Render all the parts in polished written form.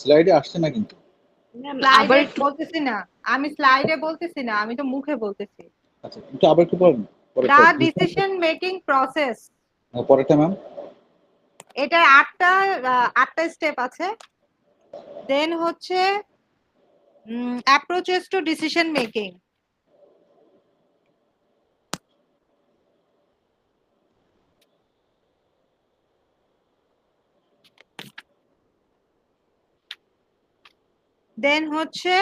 স্লাইডে আসছে না কিন্তু। স্লাইডে বলতেছি না, আমি স্লাইডে বলতেছি না, আমি তো মুখে বলতেছি। আচ্ছা একটু আবার একটু পড়েন। The decision making process. পরেরটা ম্যাম। এটা আটটা স্টেপ আছে। দেন হচ্ছে approaches to decision making. Then হচ্ছে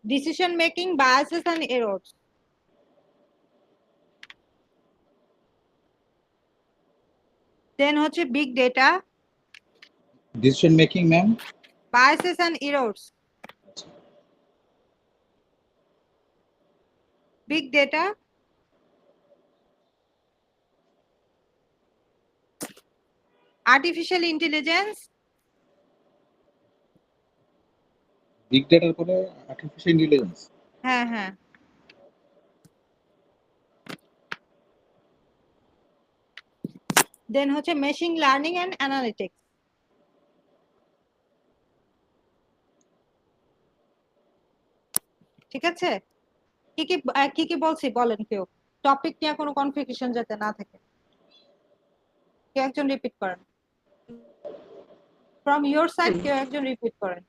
decision making biases and errors. Then হচ্ছে big data, decision making ma'am, biases and errors, big data, artificial intelligence, big ডেটার পরে artificial intelligence. হ্যাঁ হ্যাঁ, দেন হচ্ছে মেশিন লার্নিং এন্ড অ্যানালিটিক্স। ঠিক আছে, কি কি কি কি বলছি বলেন কেউ, টপিক নিয়ে কোনো কনফিউশন যাতে না থাকে। কেউ একজন রিপিট করেন, ফ্রম ইয়োর সাইড কেউ একজন রিপিট করেন।